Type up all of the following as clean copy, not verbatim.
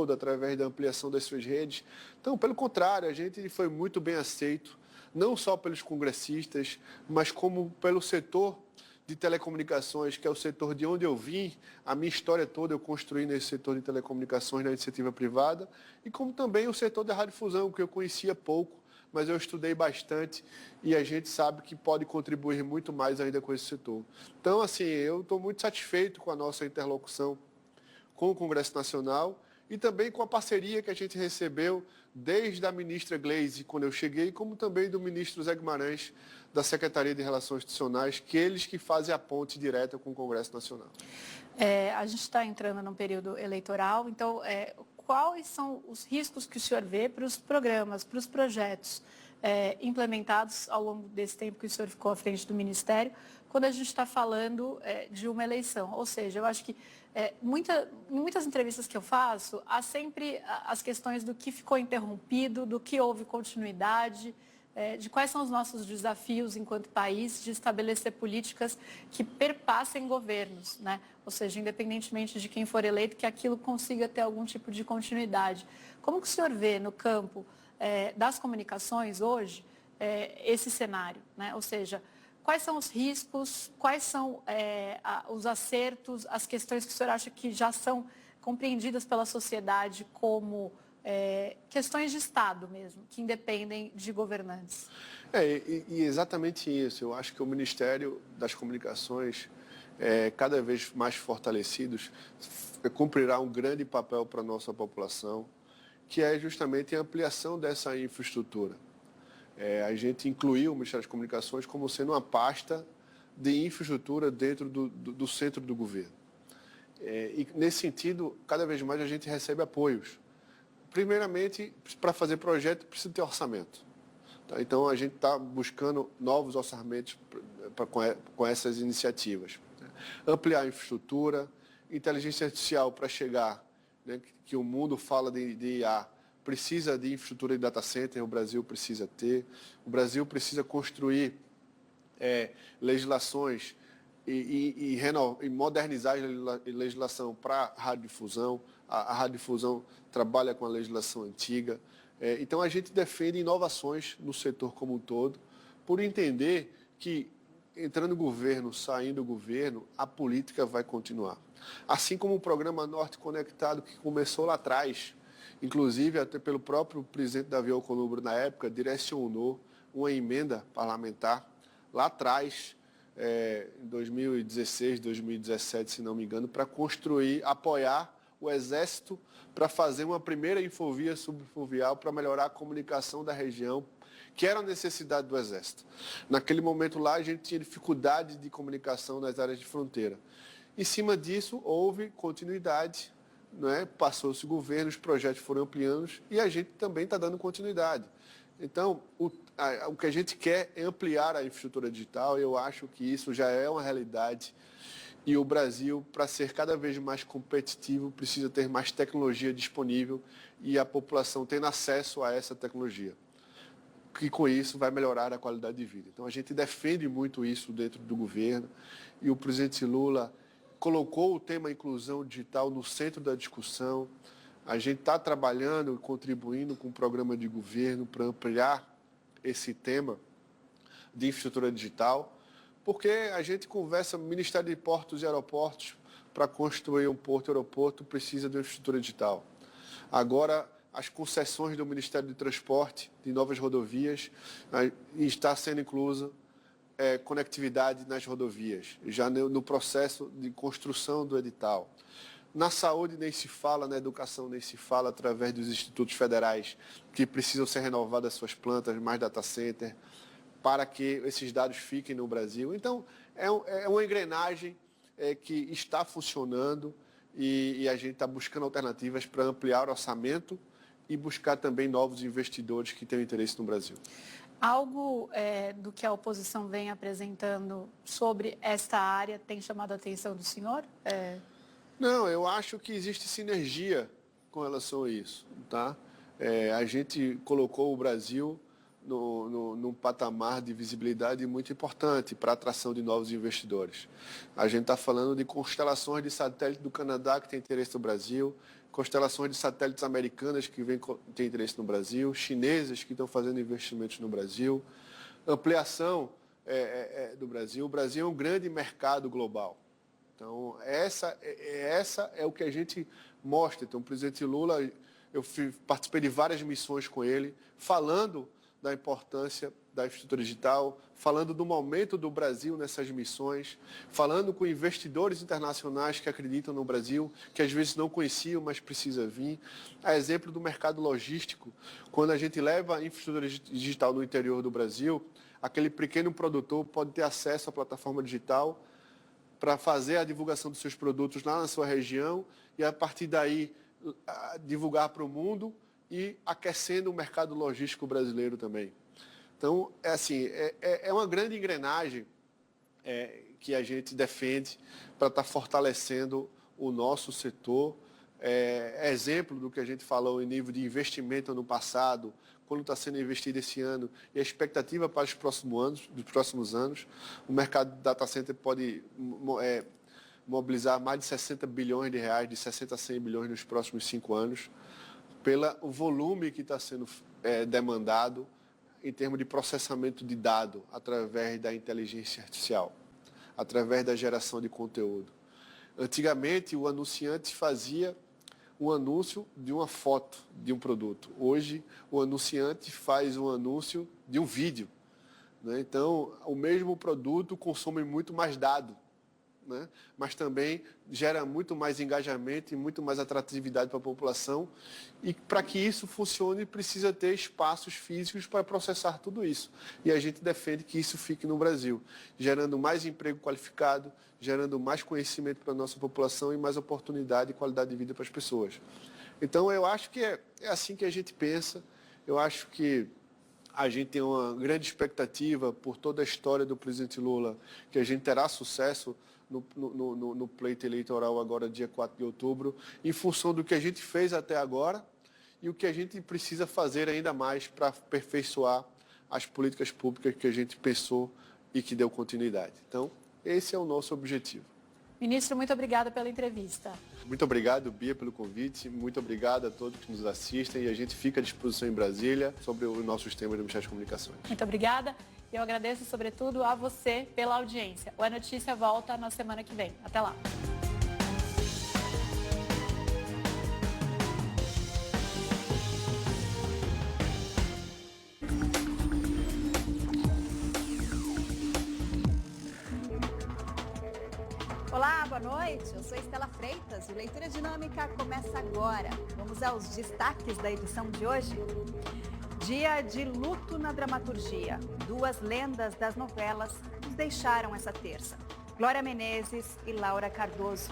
através da ampliação das suas redes. Então, pelo contrário, a gente foi muito bem aceito, não só pelos congressistas, mas como pelo setor de telecomunicações, que é o setor de onde eu vim. A minha história toda eu construí nesse setor de telecomunicações na iniciativa privada, e como também o setor da radiodifusão, que eu conhecia pouco, mas eu estudei bastante e a gente sabe que pode contribuir muito mais ainda com esse setor. Então, assim, eu estou muito satisfeito com a nossa interlocução com o Congresso Nacional e também com a parceria que a gente recebeu desde a ministra Gleisi, quando eu cheguei, como também do ministro Zé Guimarães, da Secretaria de Relações Institucionais, que eles que fazem a ponte direta com o Congresso Nacional. A gente está entrando num período eleitoral, então, quais são os riscos que o senhor vê para os programas, para os projetos implementados ao longo desse tempo que o senhor ficou à frente do Ministério, quando a gente está falando de uma eleição? Ou seja, eu acho que em muitas entrevistas que eu faço, há sempre as questões do que ficou interrompido, do que houve continuidade, de quais são os nossos desafios enquanto país de estabelecer políticas que perpassem governos, né? Ou seja, independentemente de quem for eleito, que aquilo consiga ter algum tipo de continuidade. Como que o senhor vê no campo das comunicações hoje esse cenário, né? Ou seja, quais são os riscos, quais são os acertos, as questões que o senhor acha que já são compreendidas pela sociedade como questões de Estado mesmo, que independem de governantes? E exatamente isso. Eu acho que o Ministério das Comunicações, cada vez mais fortalecidos, cumprirá um grande papel para a nossa população, que é justamente a ampliação dessa infraestrutura. A gente incluiu o Ministério das Comunicações como sendo uma pasta de infraestrutura dentro do centro do governo. E nesse sentido, cada vez mais a gente recebe apoios. Primeiramente, para fazer projeto, precisa ter orçamento. Tá? Então, a gente está buscando novos orçamentos com essas iniciativas. Né? Ampliar a infraestrutura, inteligência artificial para chegar, né, que o mundo fala de IA, precisa de infraestrutura de data center, o Brasil precisa ter. O Brasil precisa construir legislações e modernizar a legislação para a radiodifusão. A radiodifusão trabalha com a legislação antiga. Então, a gente defende inovações no setor como um todo, por entender que, entrando o governo, saindo o governo, a política vai continuar. Assim como o programa Norte Conectado, que começou lá atrás, inclusive até pelo próprio presidente Davi Alcolumbre, na época, direcionou uma emenda parlamentar lá atrás, em 2016, 2017, se não me engano, para construir, apoiar o Exército para fazer uma primeira infovia subfluvial para melhorar a comunicação da região, que era a necessidade do Exército. Naquele momento lá, a gente tinha dificuldade de comunicação nas áreas de fronteira. Em cima disso, houve continuidade, né? Passou-se o governo, os projetos foram ampliando e a gente também está dando continuidade. Então, o que a gente quer é ampliar a infraestrutura digital, e eu acho que isso já é uma realidade. E o Brasil, para ser cada vez mais competitivo, precisa ter mais tecnologia disponível e a população tendo acesso a essa tecnologia. Que com isso vai melhorar a qualidade de vida. Então a gente defende muito isso dentro do governo e o presidente Lula colocou o tema inclusão digital no centro da discussão. A gente está trabalhando e contribuindo com o programa de governo para ampliar esse tema de infraestrutura digital, porque a gente conversa, Ministério de Portos e Aeroportos, para construir um porto-aeroporto, precisa de uma infraestrutura digital. Agora, as concessões do Ministério de Transporte, de novas rodovias, está sendo inclusa conectividade nas rodovias, já no processo de construção do edital. Na saúde nem se fala, na educação nem se fala, através dos institutos federais, que precisam ser renovadas suas plantas, mais data center, para que esses dados fiquem no Brasil. Então, é uma engrenagem que está funcionando e a gente está buscando alternativas para ampliar o orçamento e buscar também novos investidores que tenham interesse no Brasil. Algo do que a oposição vem apresentando sobre esta área tem chamado a atenção do senhor? Não, eu acho que existe sinergia com relação a isso. Tá? A gente colocou o Brasil num patamar de visibilidade muito importante para a atração de novos investidores. A gente está falando de constelações de satélite do Canadá que tem interesse no Brasil, constelações de satélites americanas que têm interesse no Brasil, chinesas que estão fazendo investimentos no Brasil, ampliação do Brasil. O Brasil é um grande mercado global. Então, essa é o que a gente mostra. Então, o presidente Lula, eu participei de várias missões com ele, falando da importância da infraestrutura digital, falando do momento do Brasil nessas missões, falando com investidores internacionais que acreditam no Brasil, que às vezes não conheciam, mas precisa vir. A exemplo do mercado logístico, quando a gente leva a infraestrutura digital no interior do Brasil, aquele pequeno produtor pode ter acesso à plataforma digital para fazer a divulgação dos seus produtos lá na sua região e, a partir daí, divulgar para o mundo e aquecendo o mercado logístico brasileiro também. Então, é uma grande engrenagem que a gente defende para estar fortalecendo o nosso setor. É exemplo do que a gente falou em nível de investimento ano passado, quando está sendo investido esse ano e a expectativa para os próximos anos. O mercado de data center pode mobilizar mais de 60 bilhões de reais, de 60 a 100 bilhões nos próximos 5 anos, pelo volume que está sendo demandado em termos de processamento de dado através da inteligência artificial, através da geração de conteúdo. Antigamente, o anunciante fazia um anúncio de uma foto de um produto. Hoje, o anunciante faz um anúncio de um vídeo, né? Então, o mesmo produto consome muito mais dado, né? Mas também gera muito mais engajamento e muito mais atratividade para a população. E para que isso funcione, precisa ter espaços físicos para processar tudo isso. E a gente defende que isso fique no Brasil, gerando mais emprego qualificado, gerando mais conhecimento para a nossa população e mais oportunidade e qualidade de vida para as pessoas. Então, eu acho que é assim que a gente pensa. Eu acho que a gente tem uma grande expectativa por toda a história do presidente Lula, que a gente terá sucesso no pleito eleitoral agora, dia 4 de outubro, em função do que a gente fez até agora e o que a gente precisa fazer ainda mais para aperfeiçoar as políticas públicas que a gente pensou e que deu continuidade. Então, esse é o nosso objetivo. Ministro, muito obrigada pela entrevista. Muito obrigado, Bia, pelo convite. Muito obrigado a todos que nos assistem e a gente fica à disposição em Brasília sobre os nossos temas do Ministério das Comunicações. Muito obrigada. Eu agradeço, sobretudo, a você pela audiência. O É Notícia volta na semana que vem. Até lá. Olá, boa noite. Eu sou Estela Freitas e Leitura Dinâmica começa agora. Vamos aos destaques da edição de hoje. Dia de luto na dramaturgia. 2 lendas das novelas nos deixaram essa terça. Glória Menezes e Laura Cardoso.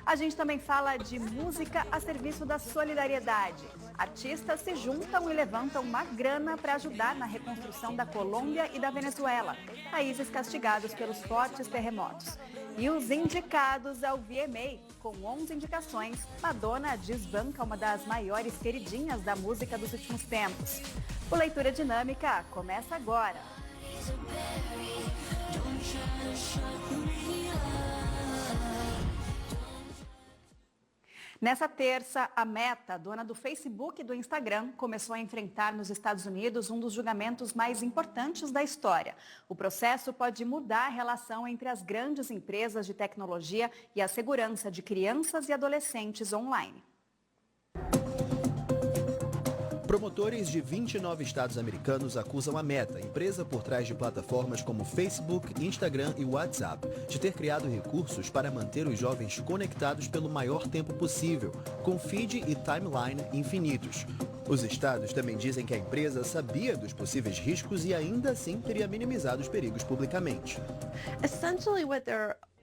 A gente também fala de música a serviço da solidariedade. Artistas se juntam e levantam uma grana para ajudar na reconstrução da Colômbia e da Venezuela, países castigados pelos fortes terremotos. E os indicados ao VMA, com 11 indicações, Madonna desbanca uma das maiores queridinhas da música dos últimos tempos. O Leitura Dinâmica começa agora. Nessa terça, a Meta, dona do Facebook e do Instagram, começou a enfrentar nos Estados Unidos um dos julgamentos mais importantes da história. O processo pode mudar a relação entre as grandes empresas de tecnologia e a segurança de crianças e adolescentes online. Promotores de 29 estados americanos acusam a Meta, empresa por trás de plataformas como Facebook, Instagram e WhatsApp, de ter criado recursos para manter os jovens conectados pelo maior tempo possível, com feed e timeline infinitos. Os estados também dizem que a empresa sabia dos possíveis riscos e ainda assim teria minimizado os perigos publicamente.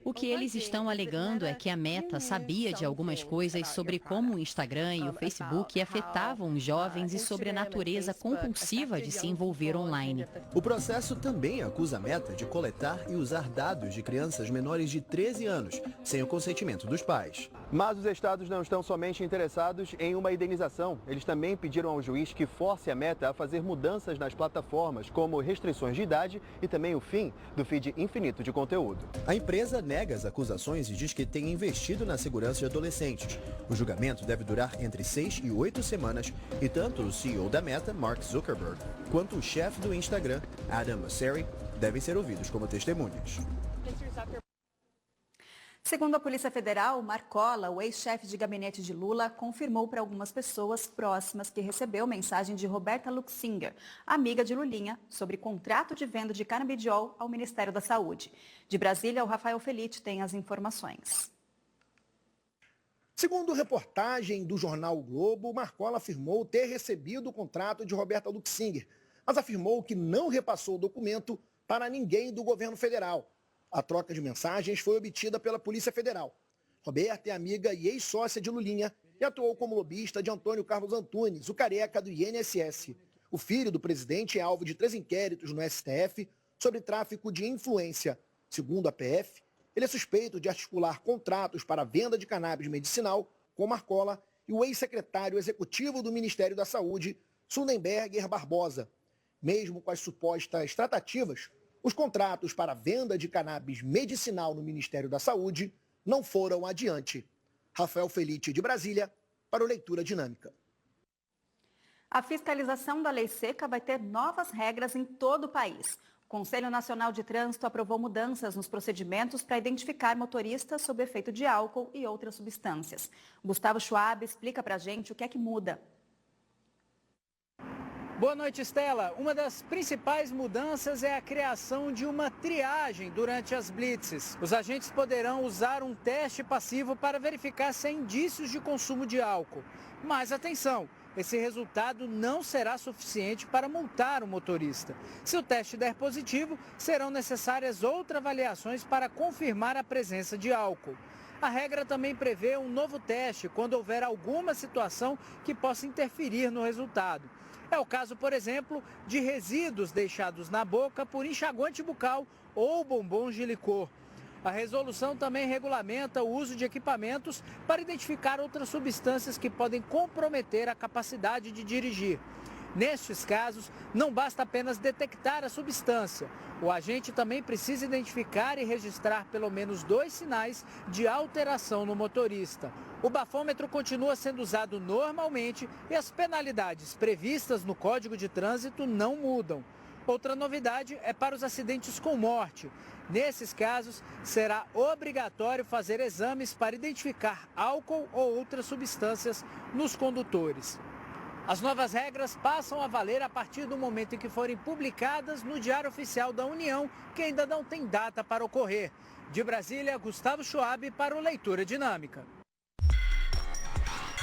O que eles estão alegando é que a Meta sabia de algumas coisas sobre como o Instagram e o Facebook afetavam os jovens e sobre a natureza compulsiva de se envolver online. O processo também acusa a Meta de coletar e usar dados de crianças menores de 13 anos, sem o consentimento dos pais. Mas os estados não estão somente interessados em uma indenização. Eles também pediram ao juiz que force a Meta a fazer mudanças nas plataformas, como restrições de idade e também o fim do feed infinito de conteúdo. A empresa nega as acusações e diz que tem investido na segurança de adolescentes. O julgamento deve durar entre 6 e 8 semanas e tanto o CEO da Meta, Mark Zuckerberg, quanto o chefe do Instagram, Adam Mosseri, devem ser ouvidos como testemunhas. Segundo a Polícia Federal, Marcola, o ex-chefe de gabinete de Lula, confirmou para algumas pessoas próximas que recebeu mensagem de Roberta Luxinger, amiga de Lulinha, sobre contrato de venda de canabidiol ao Ministério da Saúde. De Brasília, o Rafael Felite tem as informações. Segundo reportagem do jornal o Globo, Marcola afirmou ter recebido o contrato de Roberta Luxinger, mas afirmou que não repassou o documento para ninguém do governo federal. A troca de mensagens foi obtida pela Polícia Federal. Roberta é amiga e ex-sócia de Lulinha e atuou como lobista de Antônio Carlos Antunes, o careca do INSS. O filho do presidente é alvo de 3 inquéritos no STF sobre tráfico de influência. Segundo a PF, ele é suspeito de articular contratos para a venda de cannabis medicinal com Marcola e o ex-secretário executivo do Ministério da Saúde, Sullenberger Barbosa. Mesmo com as supostas tratativas, os contratos para a venda de cannabis medicinal no Ministério da Saúde não foram adiante. Rafael Felite, de Brasília, para o Leitura Dinâmica. A fiscalização da lei seca vai ter novas regras em todo o país. O Conselho Nacional de Trânsito aprovou mudanças nos procedimentos para identificar motoristas sob efeito de álcool e outras substâncias. Gustavo Schwab explica para a gente o que é que muda. Boa noite, Estela. Uma das principais mudanças é a criação de uma triagem durante as blitzes. Os agentes poderão usar um teste passivo para verificar se há indícios de consumo de álcool. Mas atenção, esse resultado não será suficiente para multar o motorista. Se o teste der positivo, serão necessárias outras avaliações para confirmar a presença de álcool. A regra também prevê um novo teste quando houver alguma situação que possa interferir no resultado. É o caso, por exemplo, de resíduos deixados na boca por enxaguante bucal ou bombons de licor. A resolução também regulamenta o uso de equipamentos para identificar outras substâncias que podem comprometer a capacidade de dirigir. Nestes casos, não basta apenas detectar a substância. O agente também precisa identificar e registrar pelo menos 2 sinais de alteração no motorista. O bafômetro continua sendo usado normalmente e as penalidades previstas no Código de Trânsito não mudam. Outra novidade é para os acidentes com morte. Nesses casos, será obrigatório fazer exames para identificar álcool ou outras substâncias nos condutores. As novas regras passam a valer a partir do momento em que forem publicadas no Diário Oficial da União, que ainda não tem data para ocorrer. De Brasília, Gustavo Schwab para o Leitura Dinâmica.